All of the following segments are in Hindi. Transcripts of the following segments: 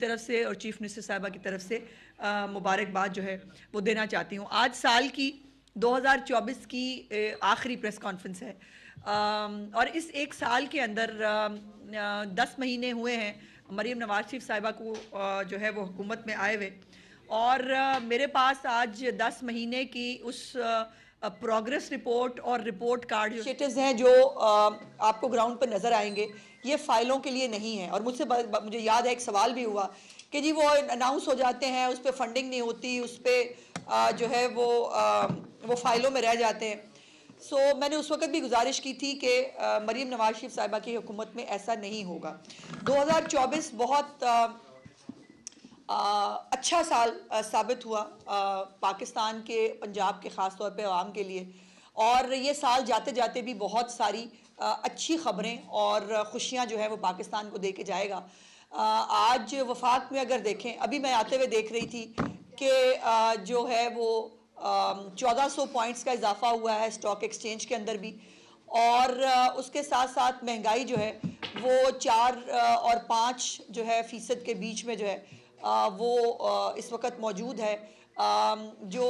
तरफ से और चीफ मिनिस्टर साहिबा की तरफ से मुबारकबाद जो है वो देना चाहती हूँ। आज साल की 2024 की आखिरी प्रेस कॉन्फ्रेंस है और इस एक साल के अंदर 10 महीने हुए हैं मरीम नवाज शरीफ साहिबा को जो है वो हुकूमत में आए हुए, और मेरे पास आज 10 महीने की उस प्रोग्रेस रिपोर्ट और रिपोर्ट कार्ड इनिशिएटिव्स हैं जो आपको ग्राउंड पर नज़र आएंगे। ये फाइलों के लिए नहीं है। और मुझे याद है एक सवाल भी हुआ कि जी वो अनाउंस हो जाते हैं, उस पर फंडिंग नहीं होती, उस पर जो है वो फाइलों में रह जाते हैं। मैंने उस वक्त भी गुजारिश की थी कि मरीम नवाज शरीफ साहिबा की हुकूमत में ऐसा नहीं होगा। 2024 बहुत अच्छा साल साबित हुआ पाकिस्तान के, पंजाब के ख़ास तौर पे अवाम के लिए, और ये साल जाते जाते भी बहुत सारी अच्छी ख़बरें और ख़ुशियाँ जो है वो पाकिस्तान को दे के जाएगा। आज वफाक में अगर देखें, अभी मैं आते हुए देख रही थी कि जो है वो 1400 पॉइंट्स का इजाफा हुआ है स्टॉक एक्सचेंज के अंदर भी, और उसके साथ साथ महंगाई जो है वो 4 और 5 जो है फ़ीसद के बीच में जो है वो इस वक्त मौजूद है। जो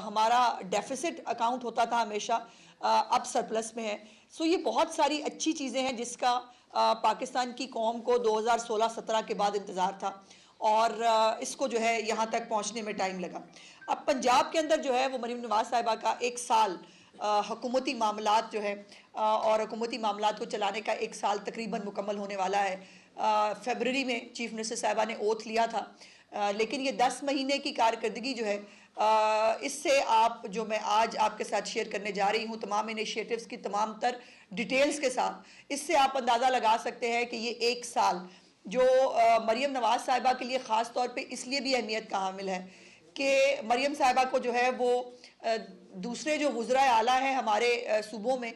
हमारा डेफिसिट अकाउंट होता था हमेशा, अब सरप्लस में है। ये बहुत सारी अच्छी चीज़ें हैं जिसका पाकिस्तान की कौम को 2016-17 के बाद इंतज़ार था, और इसको जो है यहाँ तक पहुँचने में टाइम लगा। अब पंजाब के अंदर जो है वो मरीम नवाज साहिबा का एक साल हुकूमती मामलात जो है और हुकूमती मामलात को चलाने का एक साल तकरीबन मुकम्मल होने वाला है। फरवरी में चीफ मिनिस्टर साहिबा ने ओथ लिया था, लेकिन ये 10 महीने की कारकर्दगी जो है इससे आप जो मैं आज आपके साथ शेयर करने जा रही हूँ तमाम इनिशिएटिव्स की तमाम तर डिटेल्स के साथ, इससे आप अंदाज़ा लगा सकते हैं कि ये एक साल जो मरीम नवाज साहिबा के लिए ख़ास तौर पे इसलिए भी अहमियत का हामिल है कि मरीम साहिबा को जो है वो दूसरे जो वज़रा आला हैं हमारे सूबों में,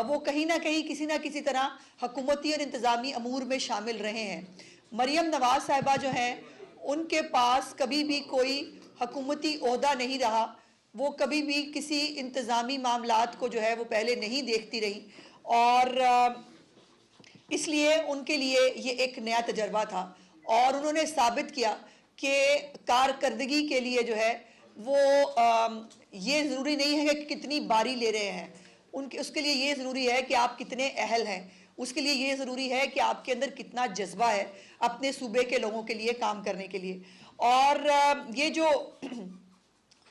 वो कहीं ना कहीं किसी ना किसी तरह हुकूमती और इंतज़ामी अमूर में शामिल रहे हैं। मरीम नवाज साहिबा जो हैं उनके पास कभी भी कोई हुकूमती ओहदा नहीं रहा, वो कभी भी किसी इंतज़ामी मामलात को जो है वो पहले नहीं देखती रही, और इसलिए उनके लिए ये एक नया तजर्बा था, और उन्होंने साबित किया कि कारकर्दगी के लिए जो है वो ये ज़रूरी नहीं है कि कितनी बारी ले रहे हैं, उसके लिए ये ज़रूरी है कि आप कितने अहल हैं, उसके लिए ये ज़रूरी है कि आपके अंदर कितना जज्बा है अपने सूबे के लोगों के लिए काम करने के लिए। और ये जो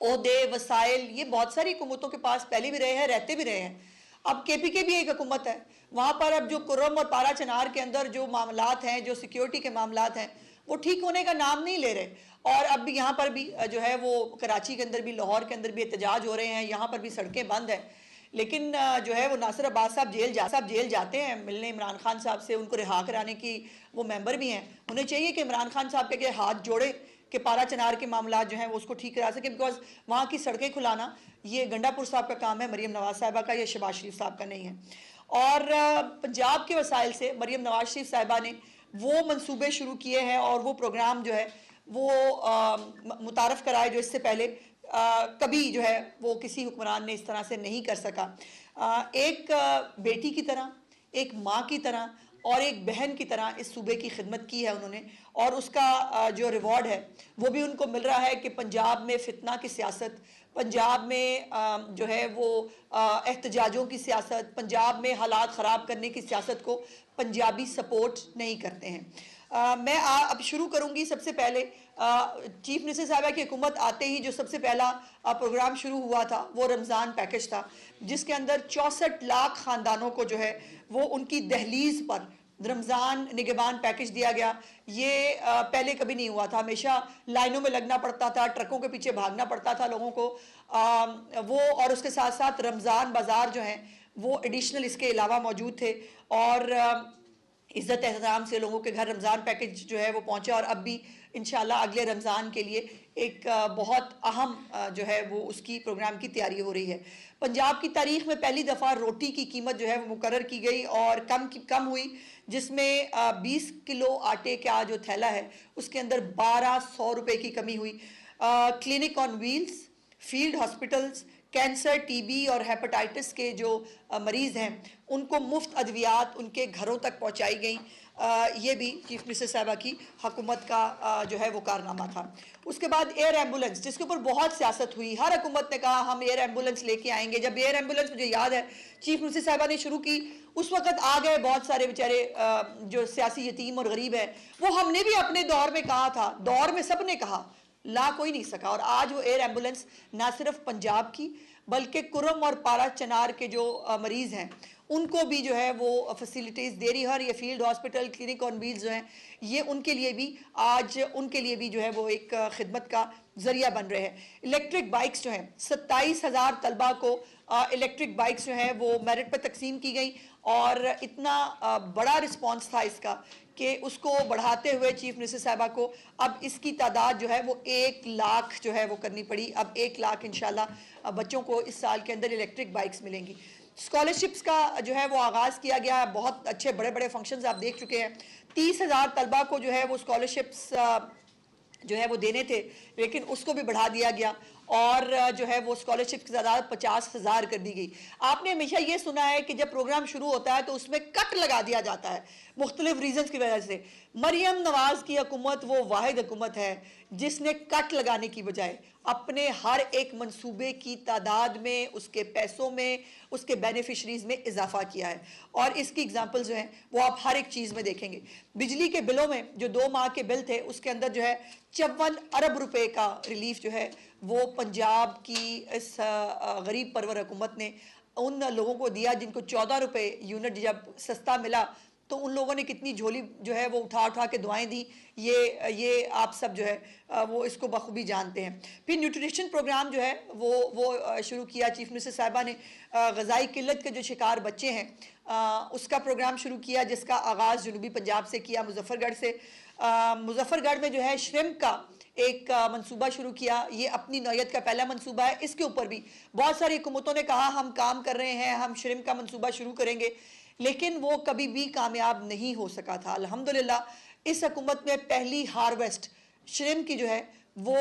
ओहदे वसाइल ये बहुत सारी हुकूमतों के पास पहले भी रहे हैं, रहते भी रहे हैं। अब KPK भी एक हुकूमत है, वहाँ पर अब जो कुर्रम और पारा चनार के अंदर जो मामलात हैं, जो सिक्योरिटी के मामलात हैं, वो ठीक होने का नाम नहीं ले रहे, और अब भी यहाँ पर भी जो है वो कराची के अंदर भी, लाहौर के अंदर भी एहतजाज हो रहे हैं, यहाँ पर भी सड़कें बंद हैं। लेकिन जो है वो नासिर अब्बास साहब जेल जाते हैं मिलने इमरान खान साहब से, उनको रिहा कराने की वो मेंबर भी हैं। उन्हें चाहिए कि इमरान खान साहब के हाथ जोड़े कि पारा चनार के मामला जो हैं वो उसको ठीक करा सके, बिकॉज वहाँ की सड़कें खुलाना ये गंडापुर साहब का काम है, मरीम नवाज साहिबा का या शहबाज शरीफ साहब का नहीं है। और पंजाब के वसाइल से मरीम नवाज शरीफ साहिबा ने वो मंसूबे शुरू किए हैं और वो प्रोग्राम जो है वो मुतारफ़ कराए जो इससे पहले कभी जो है वो किसी हुक्मरान ने इस तरह से नहीं कर सका। एक बेटी की तरह, एक माँ की तरह और एक बहन की तरह इस सूबे की खिदमत की है उन्होंने, और उसका जो रिवॉर्ड है वो भी उनको मिल रहा है कि पंजाब में फितना की सियासत, पंजाब में जो है वो एहतजाजों की सियासत, पंजाब में हालात ख़राब करने की सियासत को पंजाबी सपोर्ट नहीं करते हैं। मैं अब शुरू करूंगी। सबसे पहले चीफ मिनिस्टर साहिबा की हुकूमत आते ही जो सबसे पहला प्रोग्राम शुरू हुआ था वो रमज़ान पैकेज था, जिसके अंदर 64 लाख ख़ानदानों को जो है वो उनकी दहलीज पर रमज़ान निगहबान पैकेज दिया गया। ये पहले कभी नहीं हुआ था, हमेशा लाइनों में लगना पड़ता था, ट्रकों के पीछे भागना पड़ता था लोगों को, वो और उसके साथ साथ रमज़ान बाज़ार जो हैं वो एडिशनल इसके अलावा मौजूद थे, और इज़्ज़त एहतराम से लोगों के घर रमज़ान पैकेज जो है वो पहुँचा, और अब भी इंशाल्लाह अगले रमज़ान के लिए एक बहुत अहम जो है वो उसकी प्रोग्राम की तैयारी हो रही है। पंजाब की तारीख़ में पहली दफ़ा रोटी की कीमत जो है वो मुकर्रर की गई और कम हुई, जिसमें 20 किलो आटे का जो थैला है उसके अंदर 1200 रुपये की कमी हुई। Clinic on wheels, field hospitals, cancer, TB और हेपेटाइटिस के जो मरीज़ हैं उनको मुफ्त अद्वियात उनके घरों तक पहुंचाई गई। ये भी चीफ मिनिस्टर साहबा की हुकूमत का जो है वो कारनामा था। उसके बाद एयर एम्बुलेंस, जिसके ऊपर बहुत सियासत हुई, हर हुकूमत ने कहा हम एयर एम्बुलेंस लेके आएंगे। जब एयर एम्बुलेंस, मुझे याद है चीफ मिनिस्टर साहबा ने शुरू की, उस वक्त आ गए बहुत सारे बेचारे जो सियासी यतीम और गरीब है। वो हमने भी अपने दौर में कहा था, दौर में सब ने कहा, ला कोई नहीं सका। और आज वो एयर एम्बुलेंस ना सिर्फ पंजाब की बल्कि कुरम और पारा चनार के जो मरीज़ हैं उनको भी जो है वो फैसिलिटीज़ दे रही है। और ये field hospital, clinic on wheels जो हैं, ये उनके लिए भी आज उनके लिए भी जो है वो एक खिदमत का ज़रिया बन रहे हैं। इलेक्ट्रिक बाइक्स जो हैं, 27,000 तलबा को इलेक्ट्रिक बाइक्स जो हैं वो मेरिट पर तकसीम की गई। और इतना बड़ा रिस्पॉन्स था इसका कि उसको बढ़ाते हुए चीफ मिनिस्टर साहबा को अब इसकी तादाद जो है वो 1 लाख जो है वो करनी पड़ी। अब 1 लाख इंशाल्लाह बच्चों को इस साल के अंदर इलेक्ट्रिक बाइक्स मिलेंगी। स्कॉलरशिप्स का जो है वो आगाज़ किया गया है। बहुत अच्छे बड़े बड़े फंक्शंस आप देख चुके हैं। 30,000 तलबा को जो है वो स्कॉलरशिप्स जो है वो देने थे, लेकिन उसको भी बढ़ा दिया गया और जो है वो स्कॉलरशिप की तादाद 50,000 कर दी गई। आपने हमेशा ये सुना है कि जब प्रोग्राम शुरू होता है तो उसमें कट लगा दिया जाता है मुख्तलिफ रीजंस की वजह से। मरियम नवाज की हुकूमत वो वाहिद हुकूमत है जिसने कट लगाने की बजाय अपने हर एक मंसूबे की तादाद में, उसके पैसों में, उसके बेनिफिशरीज में इजाफा किया है। और इसकी एग्जांपल जो है वो आप हर एक चीज़ में देखेंगे। बिजली के बिलों में जो 2 माह के बिल थे उसके अंदर जो है 54 अरब रुपए का रिलीफ जो है वो पंजाब की इस गरीब परवर हुकूमत ने उन लोगों को दिया जिनको 14 रुपए यूनिट जब सस्ता मिला तो उन लोगों ने कितनी झोली जो है वो उठा उठा के दुआएं दी। ये आप सब जो है वो इसको बखूबी जानते हैं। फिर न्यूट्रिशन प्रोग्राम जो है वो शुरू किया चीफ मिनिस्टर साहबा ने। ग़िज़ाई किल्लत के जो शिकार बच्चे हैं उसका प्रोग्राम शुरू किया, जिसका आगाज़ जनूबी पंजाब से किया, मुजफ्फरगढ़ से। मुजफ्फरगढ़ में जो है श्रिम्प का एक मंसूबा शुरू किया। ये अपनी नौयत का पहला मंसूबा है। इसके ऊपर भी बहुत सारी हुकूमतों ने कहा हम काम कर रहे हैं, हम श्रिम्प का मंसूबा शुरू करेंगे, लेकिन वो कभी भी कामयाब नहीं हो सका था। अल्हम्दुलिल्लाह इस हुकूमत में पहली हार्वेस्ट श्रिम्प की जो है वो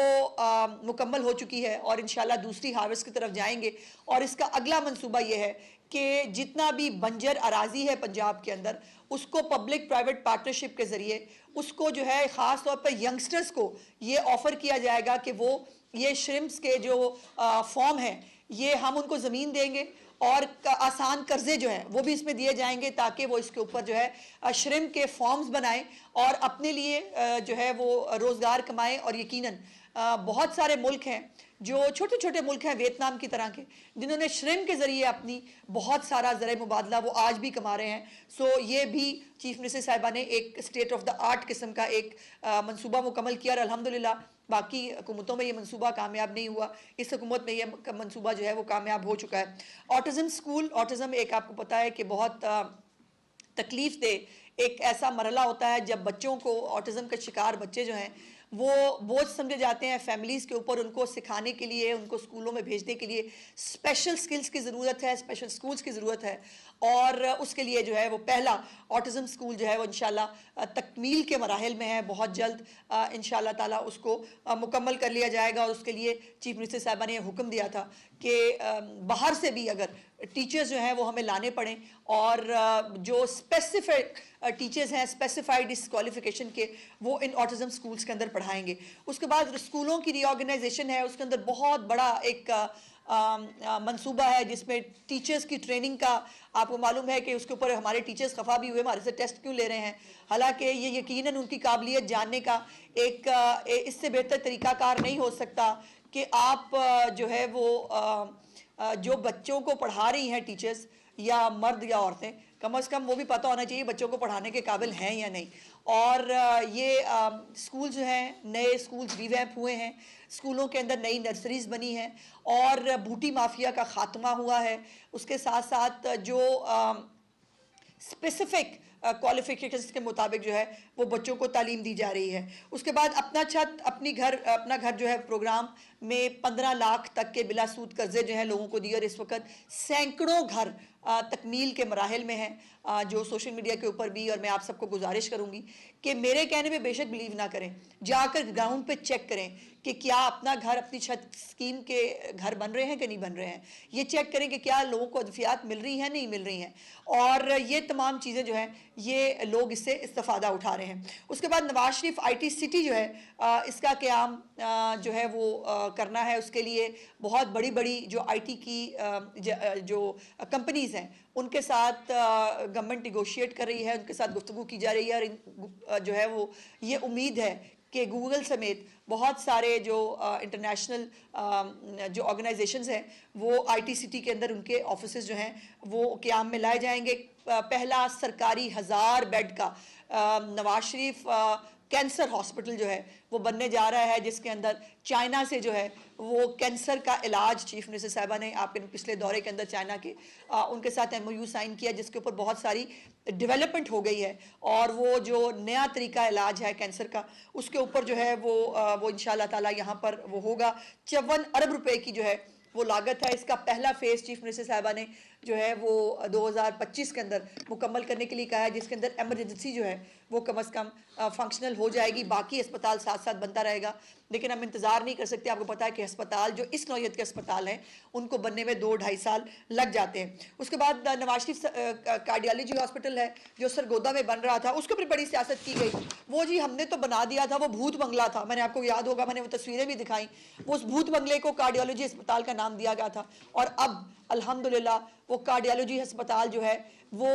मुकम्मल हो चुकी है और इंशाल्लाह दूसरी हार्वेस्ट की तरफ जाएंगे। और इसका अगला मंसूबा ये है कि जितना भी बंजर अराजी है पंजाब के अंदर उसको पब्लिक प्राइवेट पार्टनरशिप के ज़रिए उसको जो है ख़ास तौर पर यंगस्टर्स को ये ऑफ़र किया जाएगा कि वो ये श्रिम्प्स के जो फॉर्म हैं ये हम उनको ज़मीन देंगे और आसान कर्जे जो हैं वो भी इसमें दिए जाएंगे ताकि वो इसके ऊपर जो है श्रिम्प के फॉर्म्स बनाएं और अपने लिए जो है वो रोज़गार कमाएं। और यकीनन बहुत सारे मुल्क हैं जो छोटे छोटे मुल्क हैं वियतनाम की तरह के, जिन्होंने श्रिम्प के ज़रिए अपनी बहुत सारा ज़र मुबादला वो आज भी कमा रहे हैं। सो ये भी चीफ मिनिस्टर साहिबा ने एक स्टेट ऑफ द आर्ट किस्म का एक मंसूबा मुकम्मल किया और अल्हम्दुलिल्लाह बाकी हुकूमतों में ये मंसूबा कामयाब नहीं हुआ, इस हुकूमत में ये मंसूबा जो है वो कामयाब हो चुका है। ऑटिज़म स्कूल, ऑटिज़म एक आपको पता है कि बहुत तकलीफ दे एक ऐसा मरहला होता है जब बच्चों को, ऑटिज़म के शिकार बच्चे जो हैं वो बोझ समझे जाते हैं फैमिलीज़ के ऊपर। उनको सिखाने के लिए, उनको स्कूलों में भेजने के लिए स्पेशल स्किल्स की ज़रूरत है, स्पेशल स्कूल्स की ज़रूरत है। और उसके लिए जो है वो पहला ऑटिज़म स्कूल जो है वो इंशाल्लाह तकमील के मराहिल में है। बहुत जल्द इंशाल्लाह ताला उसको मुकम्मल कर लिया जाएगा। और उसके लिए चीफ मिनिस्टर साहबा ने हुक्म दिया था कि बाहर से भी अगर टीचर्स जो हैं वो हमें लाने पड़ें और जो स्पेसिफिक टीचर्स हैं स्पेसिफाइड इस क्वालिफिकेशन के, वो इन ऑटिज़म स्कूल्स के अंदर पढ़ाएंगे। उसके बाद स्कूलों की रीऑर्गेनाइजेशन है, उसके अंदर बहुत बड़ा एक मंसूबा है जिसमें टीचर्स की ट्रेनिंग का, आपको मालूम है कि उसके ऊपर हमारे टीचर्स खफा भी हुए हमारे से टेस्ट क्यों ले रहे हैं, हालांकि ये यकीनन उनकी काबिलियत जानने का एक इससे बेहतर तरीकाकार नहीं हो सकता कि आप जो है वो जो बच्चों को पढ़ा रही हैं टीचर्स या मर्द या औरतें, कम अज़ कम वो भी पता होना चाहिए बच्चों को पढ़ाने के काबिल हैं या नहीं। और ये स्कूल जो हैं, नए स्कूल्स रिवैम्प हुए हैं, स्कूलों के अंदर नई नर्सरीज बनी हैं और बूटी माफिया का खात्मा हुआ है। उसके साथ साथ जो स्पेसिफिक क्वालिफिकेशंस के मुताबिक जो है वो बच्चों को तालीम दी जा रही है। उसके बाद अपना छत अपना घर जो है प्रोग्राम में 15 लाख तक के बिला सूद कर्जे जो है लोगों को दिए और इस वक्त सैकड़ों घर तकमील के मराहल में हैं, जो सोशल मीडिया के ऊपर भी, और मैं आप सबको गुजारिश करूँगी कि मेरे कहने पे बेशक बिलीव ना करें, जाकर ग्राउंड पे चेक करें कि क्या अपना घर, अपनी छत स्कीम के घर बन रहे हैं कि नहीं बन रहे हैं। ये चेक करें कि क्या लोगों को अदफियात मिल रही हैं, नहीं मिल रही हैं, और ये तमाम चीज़ें जो हैं ये लोग इससे इस्तेफादा उठा रहे हैं। उसके बाद नवाज शरीफ IT सिटी जो है, इसका क़याम जो है वो करना है। उसके लिए बहुत बड़ी बड़ी जो IT की जो कंपनीज़ हैं उनके साथ गवर्नमेंट निगोशिएट कर रही है, उनके साथ गुफ्तगू की जा रही है, और जो है वो ये उम्मीद है कि गूगल समेत बहुत सारे जो इंटरनेशनल जो ऑर्गेनाइजेशंस हैं वो IT सिटी के अंदर उनके ऑफिसेज जो हैं वो क़याम में लाए जाएंगे। पहला सरकारी 1000 बेड का नवाज शरीफ कैंसर हॉस्पिटल जो है वो बनने जा रहा है, जिसके अंदर चाइना से जो है वो कैंसर का इलाज, चीफ मिनिस्टर साहबा ने आपके पिछले दौरे के अंदर चाइना के उनके साथ MOU साइन किया, जिसके ऊपर बहुत सारी डेवलपमेंट हो गई है, और वो जो नया तरीका इलाज है कैंसर का उसके ऊपर जो है वो इंशाअल्लाह ताला यहाँ पर वो होगा। 54 अरब रुपए की जो है वो लागत है। इसका पहला फेज़ चीफ मिनिस्टर साहबा ने जो है वो 2025 के अंदर मुकम्मल करने के लिए कहा है, जिसके अंदर एमरजेंसी जो है वो कम से कम फंक्शनल हो जाएगी, बाकी अस्पताल साथ साथ बनता रहेगा। लेकिन हम इंतज़ार नहीं कर सकते, आपको पता है कि अस्पताल जो इस नौयत के अस्पताल हैं उनको बनने में 2-2.5 साल लग जाते हैं। उसके बाद नवाज शरीफ कार्डियोलॉजी हॉस्पिटल है जो सरगोदा में बन रहा था, उसके ऊपर बड़ी सियासत की गई। वो जी हमने तो बना दिया था, वो भूत बंगला था, मैंने आपको याद होगा, मैंने वो तस्वीरें भी दिखाई, वो उस भूत बंगले को कार्डियोलॉजी अस्पताल का नाम दिया गया था, और अब अल्हम्दुलिल्लाह वो कार्डियोलॉजी अस्पताल जो है वो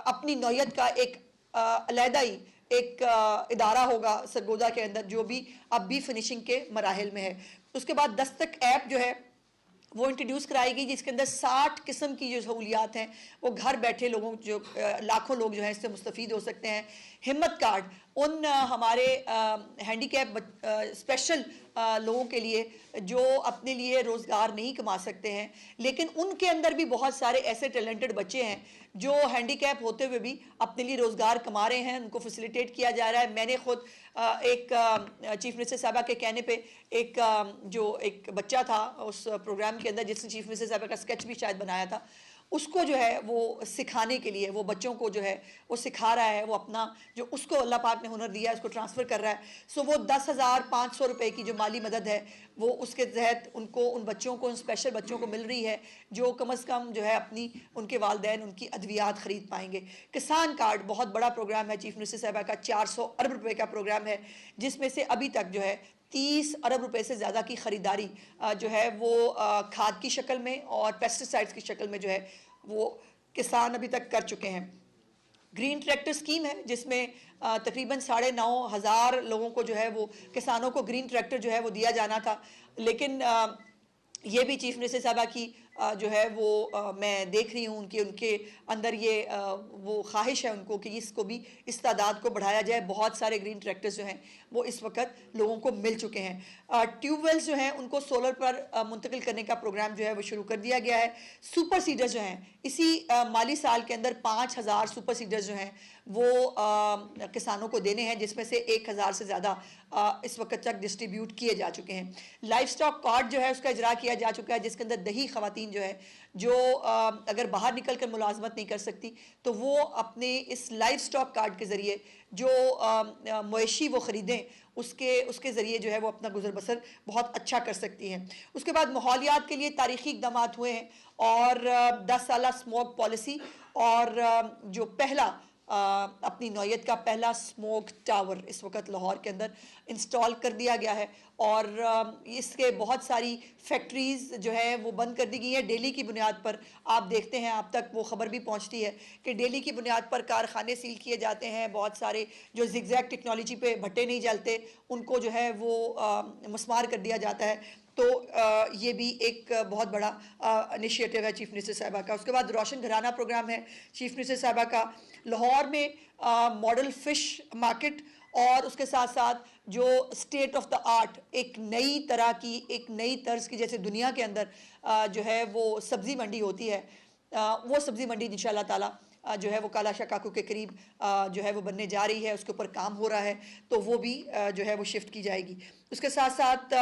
अपनी नौयत का एक अलहदा ही एक इदारा होगा सरगोदा के अंदर, जो भी अब भी फिनिशिंग के मराहल में है। उसके बाद दस्तक ऐप जो है वो इंट्रोड्यूस कराई गई, जिसके अंदर 60 किस्म की जो सहूलियात हैं वो घर बैठे लोगों जो लाखों लोग जो हैं इससे मुस्तफ़ीद हो सकते हैं। हिम्मत कार्ड उन हमारे हैंडीकैप स्पेशल लोगों के लिए जो अपने लिए रोज़गार नहीं कमा सकते हैं, लेकिन उनके अंदर भी बहुत सारे ऐसे टैलेंटेड बच्चे हैं जो हैंडीकैप होते हुए भी अपने लिए रोज़गार कमा रहे हैं, उनको फैसिलिटेट किया जा रहा है। मैंने खुद एक चीफ मिनिस्टर साहबा के कहने पे एक बच्चा था उस प्रोग्राम के अंदर जिसने चीफ मिनिस्टर साहबा का स्केच भी शायद बनाया था, उसको जो है वो सिखाने के लिए, वो बच्चों को जो है वो सिखा रहा है, वो अपना जो उसको अल्लाह पाक ने हुनर दिया है उसको ट्रांसफ़र कर रहा है। सो वो 10,500 रुपये की जो माली मदद है वो उसके तहत उनको, उन बच्चों को, उन स्पेशल बच्चों को मिल रही है जो कम अज़ कम जो है अपनी उनके वालिदैन उनकी अद्वियात ख़रीद पाएंगे। किसान कार्ड बहुत बड़ा प्रोग्राम है चीफ मिनिस्टर साहबा का, 400 अरब रुपये का प्रोग्राम है, जिसमें से अभी तक जो है 30 अरब रुपए से ज़्यादा की ख़रीदारी जो है वो खाद की शक्ल में और पेस्टिसाइड्स की शक्ल में जो है वो किसान अभी तक कर चुके हैं। ग्रीन ट्रैक्टर स्कीम है जिसमें तकरीबन 9,500 लोगों को जो है वो किसानों को ग्रीन ट्रैक्टर जो है वो दिया जाना था, लेकिन ये भी चीफ मिनिस्टर साहबा की जो है वो मैं देख रही हूँ उनके अंदर ये वो ख्वाहिश है उनको कि इसको भी, इस तादाद को बढ़ाया जाए। बहुत सारे ग्रीन ट्रैक्टर्स जो हैं वो इस वक्त लोगों को मिल चुके हैं। ट्यूबवेल्स जो हैं उनको सोलर पर मुंतकिल करने का प्रोग्राम जो है वो शुरू कर दिया गया है। सुपर सीडर्स जो हैं इसी माली साल के अंदर 5,000 सुपर सीडर्स जो हैं वो किसानों को देने हैं, जिसमें से 1,000 से ज़्यादा इस वक्त तक डिस्ट्रीब्यूट किए जा चुके हैं। लाइफ स्टॉक कार्ड जो है उसका इजरा किया जा चुका है, जिसके अंदर दही ख़वातीन जो है जो अगर बाहर निकल कर मुलाजमत नहीं कर सकती तो वो अपने इस लाइफ स्टॉक कार्ड के ज़रिए जो मवेशी वो ख़रीदें उसके ज़रिए जो है वो अपना गुजर बसर बहुत अच्छा कर सकती हैं। उसके बाद माहौलियात के लिए तारीख़ी इक़दाम हुए हैं और 10 साला स्मोक पॉलिसी और जो पहला अपनी नौयत का पहला स्मोक टावर इस वक्त लाहौर के अंदर इंस्टॉल कर दिया गया है, और इसके बहुत सारी फैक्ट्रीज़ जो है वो बंद कर दी गई है। डेली की बुनियाद पर आप देखते हैं, आप तक वो ख़बर भी पहुंचती है कि डेली की बुनियाद पर कारखाने सील किए जाते हैं। बहुत सारे जो जिगजैग टेक्नोलॉजी पे भट्टे नहीं जलते उनको जो है वो मस्मार कर दिया जाता है। तो ये भी एक बहुत बड़ा इनिशिएटिव है चीफ मिनिस्टर साहबा का। उसके बाद रोशन घराना प्रोग्राम है चीफ मिनिस्टर साहबा का। लाहौर में मॉडल फ़िश मार्केट और उसके साथ साथ जो स्टेट ऑफ द आर्ट एक नई तरह की, एक नई तर्ज की, जैसे दुनिया के अंदर जो है वो सब्ज़ी मंडी होती है, वो सब्ज़ी मंडी इंशाअल्लाह ताला जो है वो काला शाह काकू के करीब जो है वो बनने जा रही है, उसके ऊपर काम हो रहा है, तो वो भी जो है वो शिफ्ट की जाएगी। उसके साथ साथ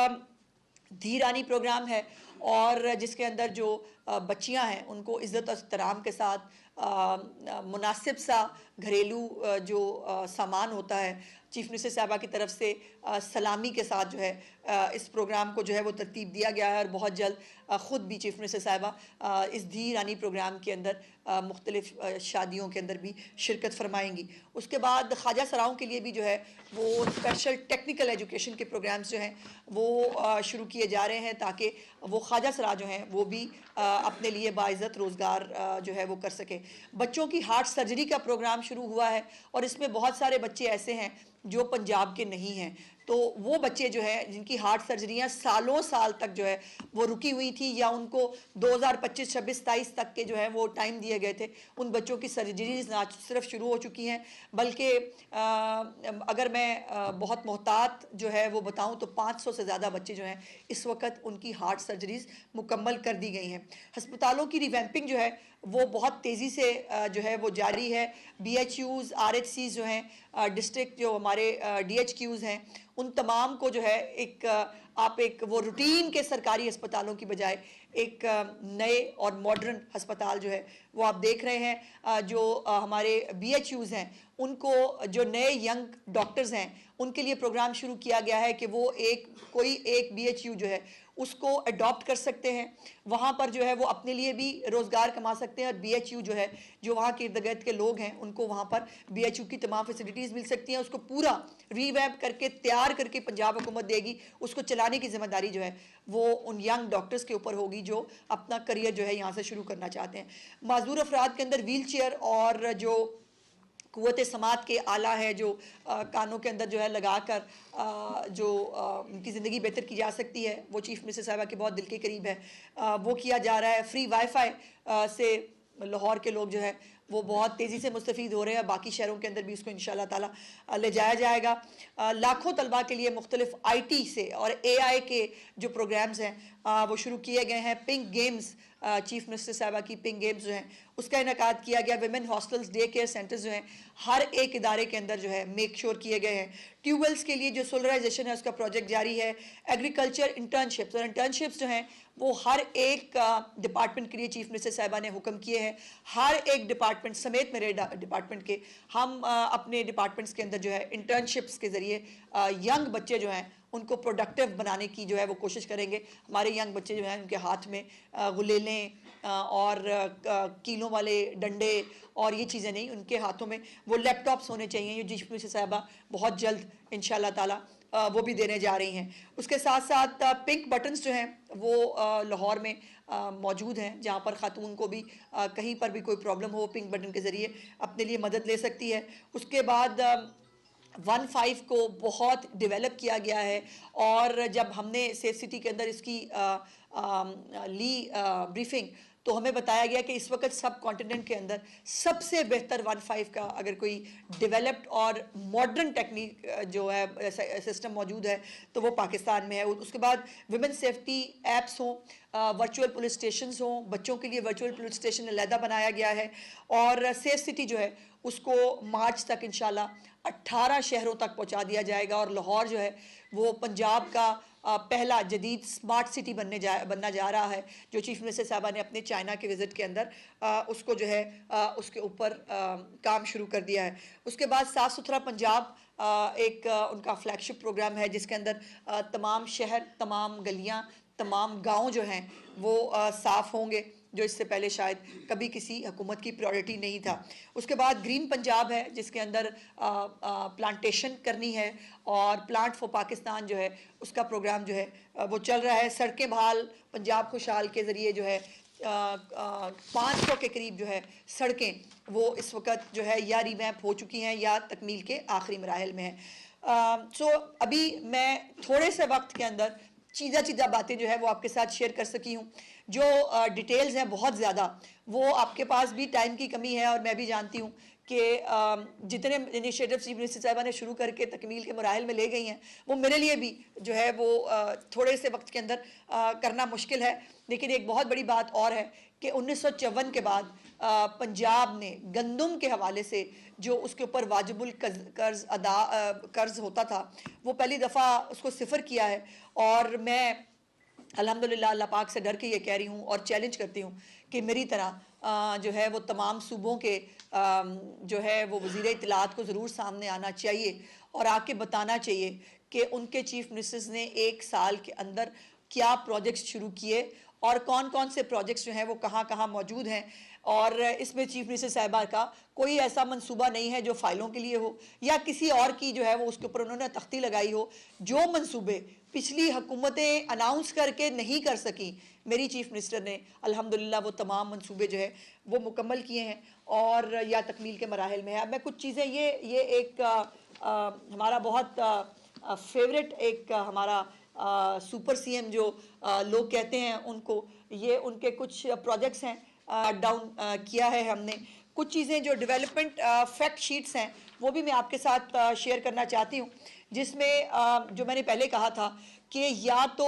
धीरानी प्रोग्राम है, और जिसके अंदर जो बच्चियां हैं उनको इज़्ज़त और एहतराम के साथ मुनासिब सा घरेलू जो सामान होता है, चीफ मिनिस्टर साहबा की तरफ से सलामी के साथ जो है इस प्रोग्राम को जो है वो तरतीब दिया गया है, और बहुत जल्द ख़ुद भी चीफ मिनिस्टर साहबा इस धीरानी प्रोग्राम के अंदर मुख्तलिफ शादियों के अंदर भी शिरकत फरमाएंगी। उसके बाद ख्वाजा सराओं के लिए भी जो है वो स्पेशल टेक्निकल एजुकेशन के प्रोग्राम्स जो हैं वो शुरू किए जा रहे हैं, ताकि वो ख्वाजा सरा जो हैं वो भी अपने लिए बाइज़्ज़त रोज़गार जो है वो कर सके। बच्चों की हार्ट सर्जरी का प्रोग्राम शुरू हुआ है, और इसमें बहुत सारे बच्चे ऐसे हैं जो पंजाब के नहीं हैं, तो वो बच्चे जो है जिनकी हार्ट सर्जरियां सालों साल तक जो है वो रुकी हुई थी, या उनको 2025, 26, 27 तक के जो है वो टाइम दिए गए थे, उन बच्चों की सर्जरीज ना सिर्फ शुरू हो चुकी हैं, बल्कि अगर मैं बहुत मोहतात जो है वो बताऊं तो 500 से ज़्यादा बच्चे जो हैं इस वक्त उनकी हार्ट सर्जरीज मुकम्मल कर दी गई हैं। हस्पतालों की रिवैम्पिंग जो है वो बहुत तेज़ी से जो है वो जारी है। BHUs, RHCs जो हैं, डिस्ट्रिक्ट जो हमारे DHQs हैं, उन तमाम को जो है आप एक वो रूटीन के सरकारी अस्पतालों की बजाय एक नए और मॉडर्न अस्पताल जो है वो आप देख रहे हैं। जो हमारे BHUs हैं उनको, जो नए यंग डॉक्टर्स हैं उनके लिए प्रोग्राम शुरू किया गया है कि वो कोई एक BHU जो है उसको अडॉप्ट कर सकते हैं, वहाँ पर जो है वो अपने लिए भी रोज़गार कमा सकते हैं, और BHU जो है जो वहाँ के इर्द गिर्द के लोग हैं उनको वहाँ पर BHU की तमाम फैसिलिटीज़ मिल सकती हैं। उसको पूरा रीवैम्प करके तैयार करके पंजाब हुकूमत देगी, उसको चलाने की जिम्मेदारी जो है वो उन यंग डॉक्टर्स के ऊपर होगी जो अपना करियर जो है यहाँ से शुरू करना चाहते हैं। माजूर अफराद के अंदर व्हील चेयर और जो कुव्वत समात के आला है जो कानों के अंदर जो है लगाकर जो उनकी ज़िंदगी बेहतर की जा सकती है, वो चीफ मिनिस्टर साहबा के बहुत दिल के करीब है। वो किया जा रहा है। फ्री वाईफाई से लाहौर के लोग जो है वो बहुत तेज़ी से मुस्तफ़ीद हो रहे हैं, बाकी शहरों के अंदर भी उसको इंशाल्लाह ताला ले जाया जाएगा। लाखों तलबा के लिए मुख्तलिफ IT से और AI के जो प्रोग्राम्स हैं वो शुरू किए गए हैं। पिंक गेम्स, चीफ मिनिस्टर साहबा की पिंक गेम्स जो हैं उसका इनेकाद किया गया। Women hostels, day care centres जो हैं हर एक इदारे के अंदर जो है मेक श्योर किए गए हैं। ट्यूबवेल्स के लिए जो सोलराइजेशन है उसका प्रोजेक्ट जारी है। एग्रीकल्चर इंटर्नशिप्स, और इंटर्नशिप्स जो हैं वो हर एक डिपार्टमेंट के लिए चीफ मिनिस्टर साहबा ने हुक्म किए हैं। हर एक डिपार्टमेंट समेत मेरे डिपार्टमेंट के हम अपने डिपार्टमेंट्स के अंदर जो है इंटर्नशिप्स के ज़रिए यंग बच्चे जो हैं उनको प्रोडक्टिव बनाने की जो है वो कोशिश करेंगे। हमारे यंग बच्चे जो हैं उनके हाथ में गुलेलें और कीलों वाले डंडे और ये चीज़ें नहीं, उनके हाथों में वो लैपटॉप्स होने चाहिए। ये चीफ मिनिस्टर साहबा बहुत जल्द इंशाल्लाह ताला वो भी देने जा रही हैं। उसके साथ साथ पिंक बटन्स जो हैं वो लाहौर में मौजूद हैं, जहाँ पर ख़ातून को भी कहीं पर भी कोई प्रॉब्लम हो पिंक बटन के ज़रिए अपने लिए मदद ले सकती है। उसके बाद 1-5 को बहुत डेवलप किया गया है, और जब हमने सेफ सिटी के अंदर इसकी ली ब्रीफिंग तो हमें बताया गया कि इस वक्त सब कॉन्टिनेंट के अंदर सबसे बेहतर 1-5 का अगर कोई डेवलप्ड और मॉडर्न टेक्निक जो है सिस्टम मौजूद है तो वो पाकिस्तान में है। उसके बाद विमेन सेफ्टी एप्स हों, वर्चुअल पुलिस स्टेशन हों, बच्चों के लिए वर्चुअल पुलिस स्टेशन अलहदा बनाया गया है, और सेफ सिटी जो है उसको मार्च तक इंशाल्लाह 18 शहरों तक पहुंचा दिया जाएगा, और लाहौर जो है वो पंजाब का पहला जदीद स्मार्ट सिटी बनना जा रहा है, जो चीफ मिनिस्टर साहबा ने अपने चाइना के विज़िट के अंदर उसको जो है उसके ऊपर काम शुरू कर दिया है। उसके बाद साफ़ सुथरा पंजाब एक उनका फ्लैगशिप प्रोग्राम है, जिसके अंदर तमाम शहर, तमाम गलियाँ, तमाम गाँव जो हैं वो साफ़ होंगे, जो इससे पहले शायद कभी किसी हुकूमत की प्रायोरिटी नहीं था। उसके बाद ग्रीन पंजाब है, जिसके अंदर प्लांटेशन करनी है, और प्लांट फॉर पाकिस्तान जो है उसका प्रोग्राम जो है वो चल रहा है। सड़कें बहाल पंजाब खुशहाल के ज़रिए जो है 500 के करीब जो है सड़कें वो इस वक्त जो है या रिवैम्प हो चुकी हैं या तकमील के आखिरी मराहल में हैं। सो अभी मैं थोड़े से वक्त के अंदर चीज़ा बातें जो है वो आपके साथ शेयर कर सकी हूँ। जो डिटेल्स हैं बहुत ज़्यादा, वो आपके पास भी टाइम की कमी है, और मैं भी जानती हूँ कि जितने इनिशिएटिव चीफ मिनिस्टर साहबा ने शुरू करके तकमील के मराहल में ले गई हैं वो मेरे लिए भी जो है वो थोड़े से वक्त के अंदर करना मुश्किल है। लेकिन एक बहुत बड़ी बात और है कि 1954 के बाद पंजाब ने गंदम के हवाले से जो उसके ऊपर वाजिबुल कर्ज होता था वो पहली दफ़ा उसको सिफर किया है। और मैं अल्हम्दुलिल्लाह अल्लाह पाक से डर के ये कह रही हूँ और चैलेंज करती हूँ कि मेरी तरह जो है वो तमाम सूबों के जो है वो वज़ीर इत्तलात को ज़रूर सामने आना चाहिए और आके बताना चाहिए कि उनके चीफ मिनिस्टर्स ने 1 साल के अंदर क्या प्रोजेक्ट्स शुरू किए और कौन कौन से प्रोजेक्ट्स जो हैं वो कहाँ कहाँ मौजूद हैं। और इसमें चीफ मिनिस्टर साहिबा का कोई ऐसा मंसूबा नहीं है जो फाइलों के लिए हो या किसी और की जो है वो उसके ऊपर उन्होंने तख्ती लगाई हो। जो मंसूबे पिछली हुकूमतें अनाउंस करके नहीं कर सकी, मेरी चीफ मिनिस्टर ने अल्हम्दुलिल्लाह वो तमाम मंसूबे जो है वो मुकम्मल किए हैं और या तकमील के मराहिल में है। अब मैं कुछ चीज़ें ये एक हमारा बहुत फेवरेट एक हमारा सुपर सीएम जो लोग कहते हैं उनको, ये उनके कुछ प्रोजेक्ट्स हैं डाउन किया है हमने। कुछ चीज़ें जो डेवलपमेंट फैक्ट शीट्स हैं वो भी मैं आपके साथ शेयर करना चाहती हूँ, जिसमें जो मैंने पहले कहा था कि या तो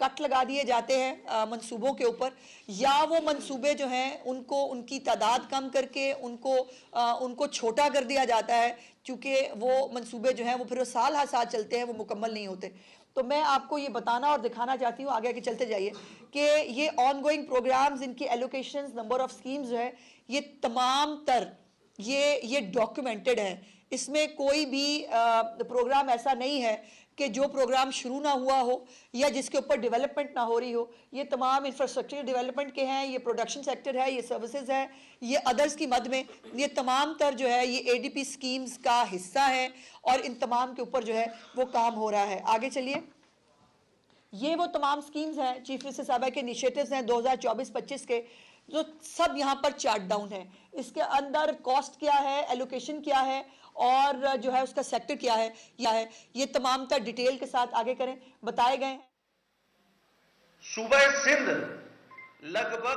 कट लगा दिए जाते हैं मंसूबों के ऊपर, या वो मंसूबे जो हैं उनको उनकी तादाद कम करके उनको छोटा कर दिया जाता है, क्योंकि वो मंसूबे जो हैं वो फिर साल हर साल चलते हैं, वो मुकम्मल नहीं होते। तो मैं आपको ये बताना और दिखाना चाहती हूँ, आगे चलते जाइए, कि ये ऑनगोइंग प्रोग्राम्स, इनकी एलोकेशंस, नंबर ऑफ स्कीम्स जो है ये तमाम तर ये डॉक्यूमेंटेड है। इसमें कोई भी प्रोग्राम ऐसा नहीं है कि जो प्रोग्राम शुरू ना हुआ हो या जिसके ऊपर डेवलपमेंट ना हो रही हो। ये तमाम इंफ्रास्ट्रक्चर डेवलपमेंट के हैं, ये प्रोडक्शन सेक्टर है, ये सर्विसेज है, ये अदर्स की मद में ये तमाम तर जो है ये एडीपी स्कीम्स का हिस्सा है और इन तमाम के ऊपर जो है वो काम हो रहा है। आगे चलिए, ये वो तमाम स्कीम्स हैं, चीफ मिनिस्टर साहबा के इनिशिएटिव्स हैं 2024-25 के, जो सब यहाँ पर चार्ट डाउन है। इसके अंदर कॉस्ट क्या है, एलोकेशन क्या है और जो है उसका सेक्टर क्या है, ये तमाम तर डिटेल के साथ आगे करें बताए गए हैं। सूबा सिंध लगभग